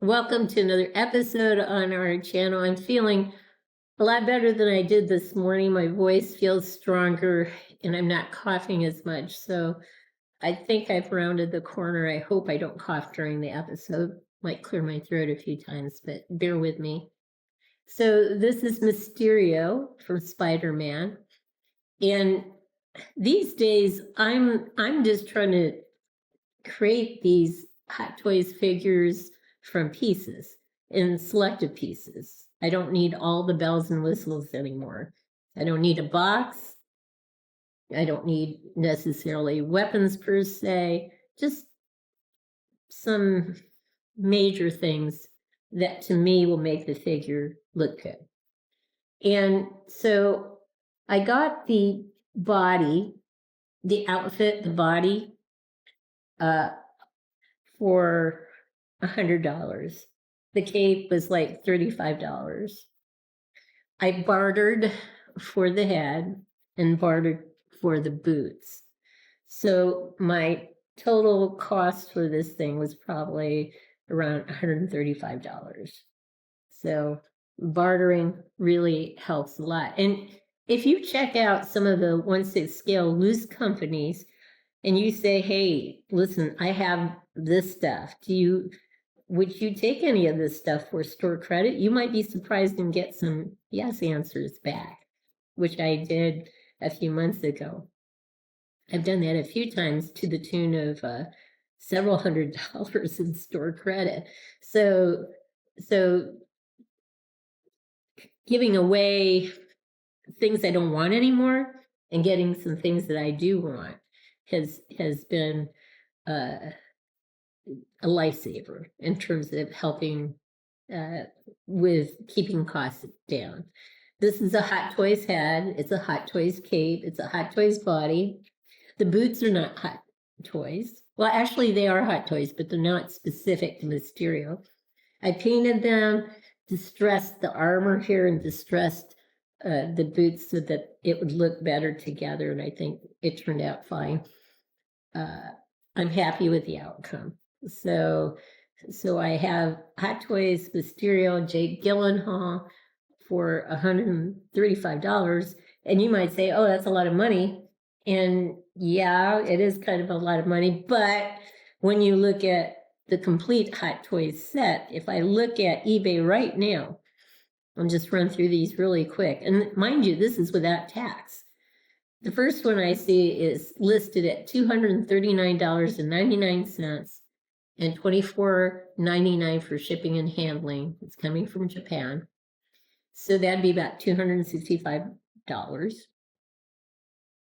Welcome to another episode on our channel. I'm feeling a lot better than I did this morning. My voice feels stronger and I'm not coughing as much. So I think I've rounded the corner. I hope I don't cough during the episode. Might clear my throat a few times, but bear with me. So this is Mysterio from Spider-Man. And these days I'm just trying to create these Hot Toys figures from pieces in selective pieces. I don't need all the bells and whistles anymore. I don't need a box. I don't need necessarily weapons per se, just some major things that to me will make the figure look good. And so I got the body, the outfit, the body, for $100. The cape was like $35. I bartered for the head and bartered for the boots. So my total cost for this thing was probably around $135. So bartering really helps a lot. And if you check out some of the 1/6 scale loose companies and you say, hey, listen, I have this stuff. Would you take any of this stuff for store credit? You might be surprised and get some yes answers back, which I did a few months ago. I've done that a few times to the tune of several $100s in store credit. So giving away things I don't want anymore and getting some things that I do want has been a lifesaver in terms of helping with keeping costs down. This is a Hot Toys head. It's a Hot Toys cape. It's a Hot Toys body. The boots are not Hot Toys. Well, actually, they are Hot Toys, but they're not specific to Mysterio. I painted them, distressed the armor here, and distressed the boots so that it would look better together, and I think it turned out fine. I'm happy with the outcome. So I have Hot Toys Mysterio Jake Gyllenhaal for $135. And you might say, oh, that's a lot of money. And yeah, it is kind of a lot of money. But when you look at the complete Hot Toys set, if I look at eBay right now, I'll just run through these really quick. And mind you, this is without tax. The first one I see is listed at $239.99 and $24.99 for shipping and handling. It's coming from Japan. So that'd be about $265.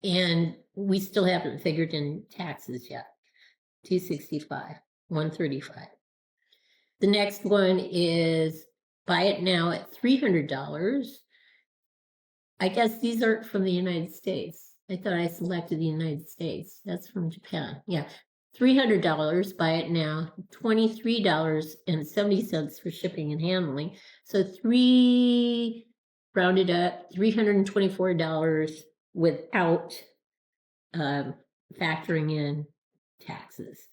And we still haven't figured in taxes yet. $265, $135. The next one is buy it now at $300. I guess these aren't from the United States. I thought I selected the United States. That's from Japan. Yeah. $300, buy it now, $23.70 for shipping and handling. So rounded up, $324 without factoring in taxes.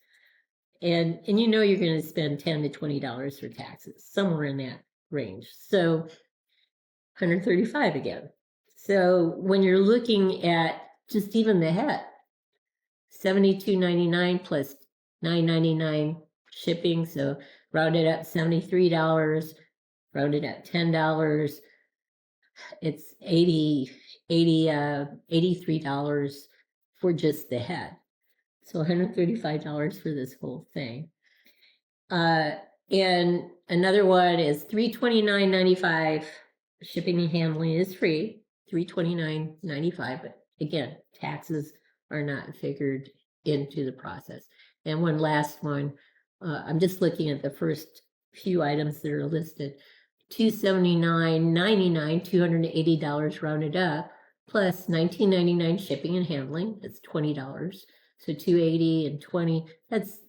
And you know you're going to spend $10 to $20 for taxes, somewhere in that range. So $135 again. So when you're looking at just even the head, $72.99 plus $9.99 shipping, so rounded up $73, rounded up $10. It's $83 for just the head. So $135 for this whole thing. And another one is $329.95. Shipping and handling is free, $329.95. But again, taxes are not figured into the process. And one last one, I'm just looking at the first few items that are listed. $279.99, $280 rounded up, plus $19.99 shipping and handling. That's $20. So $280 and $20. That's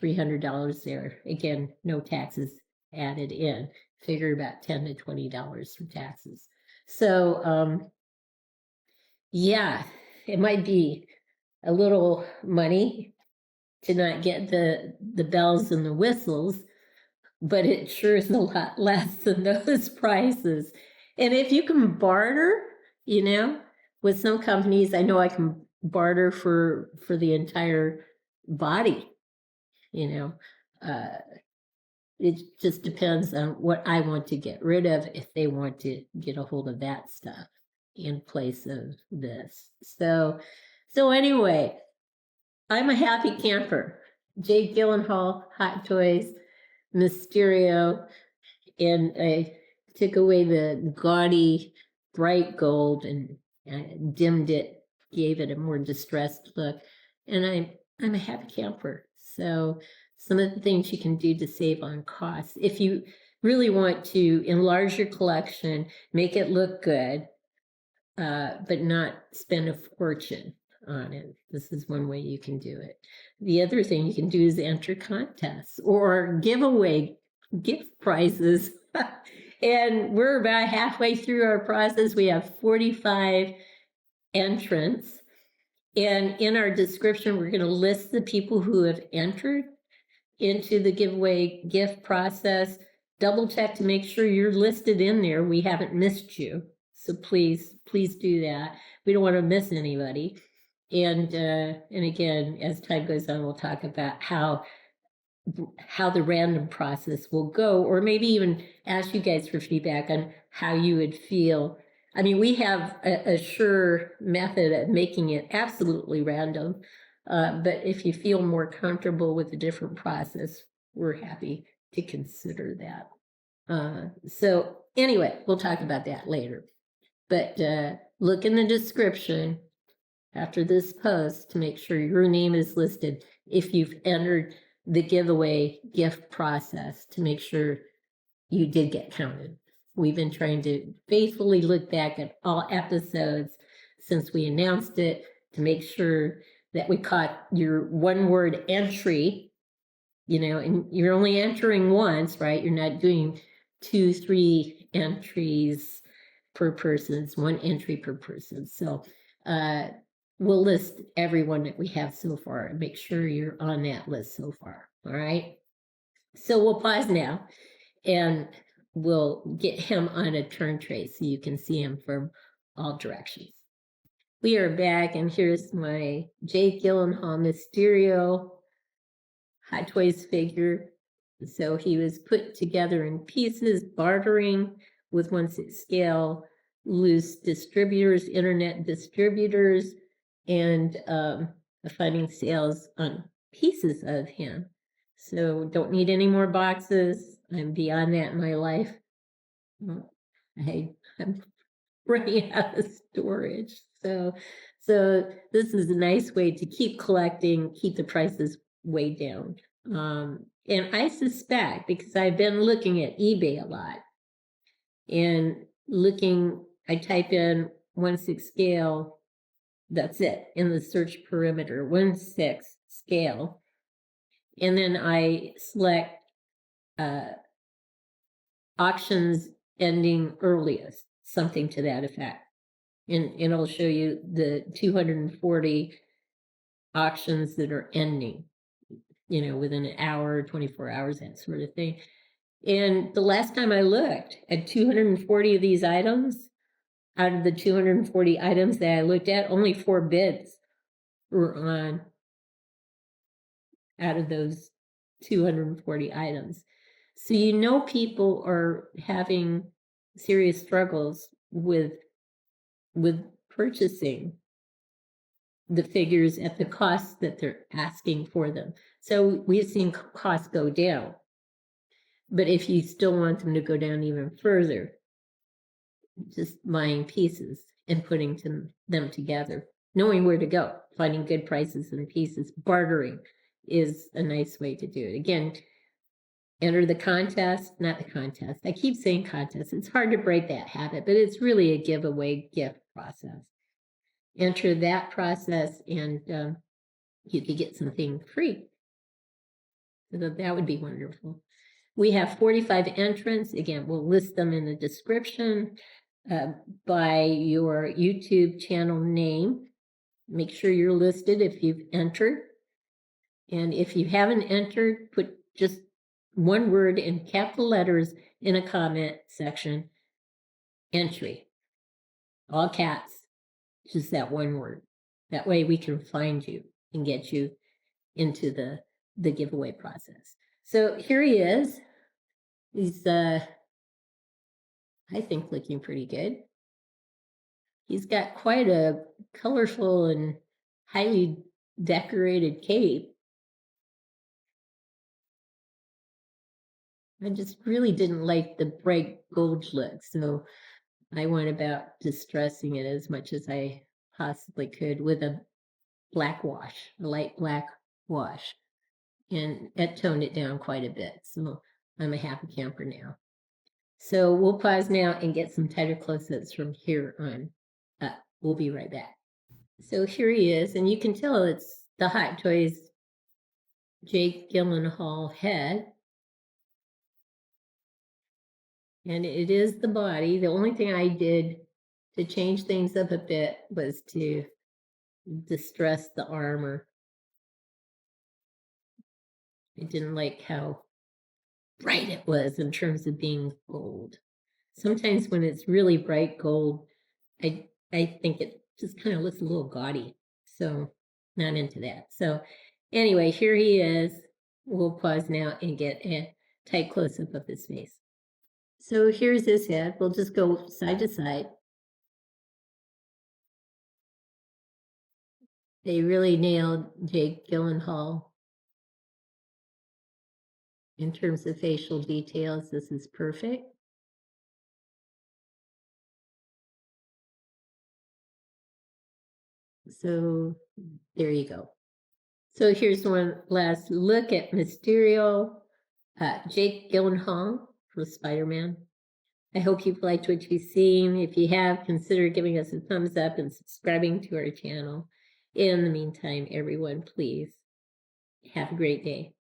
$300 there. Again, no taxes added in. Figure about $10 to $20 for taxes. So yeah, it might be a little money to not get the bells and the whistles, but it sure is a lot less than those prices. And if you can barter, with some companies, I know I can barter for the entire body, it just depends on what I want to get rid of, if they want to get a hold of that stuff in place of this. So anyway, I'm a happy camper. Jake Gyllenhaal, Hot Toys, Mysterio, and I took away the gaudy bright gold and dimmed it, gave it a more distressed look. And I'm a happy camper. So some of the things you can do to save on costs, if you really want to enlarge your collection, make it look good, but not spend a fortune on it. This is one way you can do it. The other thing you can do is enter contests or giveaway gift prizes. And we're about halfway through our process. We have 45 entrants. And in our description, we're going to list the people who have entered into the giveaway gift process. Double check to make sure you're listed in there. We haven't missed you. So please do that. We don't want to miss anybody. And again, as time goes on, we'll talk about how the random process will go, or maybe even ask you guys for feedback on how you would feel. I mean, we have a sure method of making it absolutely random, but if you feel more comfortable with a different process, we're happy to consider that. So anyway, we'll talk about that later. But look in the description after this post to make sure your name is listed if you've entered the giveaway gift process, to make sure you did get counted. We've been trying to faithfully look back at all episodes since we announced it to make sure that we caught your one-word entry, and you're only entering once, right? You're not doing 2-3 entries per person. It's one entry per person. So we'll list everyone that we have so far and make sure you're on that list so far. All right. So we'll pause now and we'll get him on a turn tray so you can see him from all directions. We are back, and here's my Jake Gyllenhaal Mysterio Hot Toys figure. So he was put together in pieces, bartering with 1/6 scale, loose distributors, internet distributors, and finding sales on pieces of him. So don't need any more boxes. I'm beyond that in my life. I'm running out of storage. So this is a nice way to keep collecting, keep the prices way down. And I suspect, because I've been looking at eBay a lot and I type in 1/6 scale, that's it, in the search perimeter, 1/6 scale. And then I select auctions ending earliest, something to that effect. And it'll show you the 240 auctions that are ending, within an hour, 24 hours, that sort of thing. And the last time I looked at 240 of these items, out of the 240 items that I looked at, only 4 bids were on out of those 240 items. So people are having serious struggles with purchasing the figures at the cost that they're asking for them. So we've seen costs go down. But if you still want them to go down even further, just buying pieces and putting them together, knowing where to go, finding good prices in pieces, bartering is a nice way to do it. Again, enter the contest, not the contest. I keep saying contest. It's hard to break that habit, but it's really a giveaway gift process. Enter that process and you could get something free. So that would be wonderful. We have 45 entrants. Again, we'll list them in the description by your YouTube channel name. Make sure you're listed if you've entered. And if you haven't entered, just one word in capital letters in a comment section, entry, all caps, just that one word. That way we can find you and get you into the giveaway process. So here he is. He's, I think, looking pretty good. He's got quite a colorful and highly decorated cape. I just really didn't like the bright gold look, so I went about distressing it as much as I possibly could with a black wash, a light black wash. And it toned it down quite a bit. So I'm a happy camper now. So we'll pause now and get some tighter close-ups from here on up. We'll be right back. So here he is, and you can tell it's the Hot Toys Jake Gyllenhaal head. And it is the body. The only thing I did to change things up a bit was to distress the armor. I didn't like how bright it was in terms of being gold. Sometimes when it's really bright gold, I think it just kind of looks a little gaudy. So not into that. So anyway, here he is. We'll pause now and get a tight close-up of his face. So here's his head. We'll just go side to side. They really nailed Jake Gyllenhaal in terms of facial details. This is perfect. So there you go. So here's one last look at Mysterio, Jake Gyllenhaal from Spider-Man. I hope you've liked what you've seen. If you have, consider giving us a thumbs up and subscribing to our channel. In the meantime, everyone, please have a great day.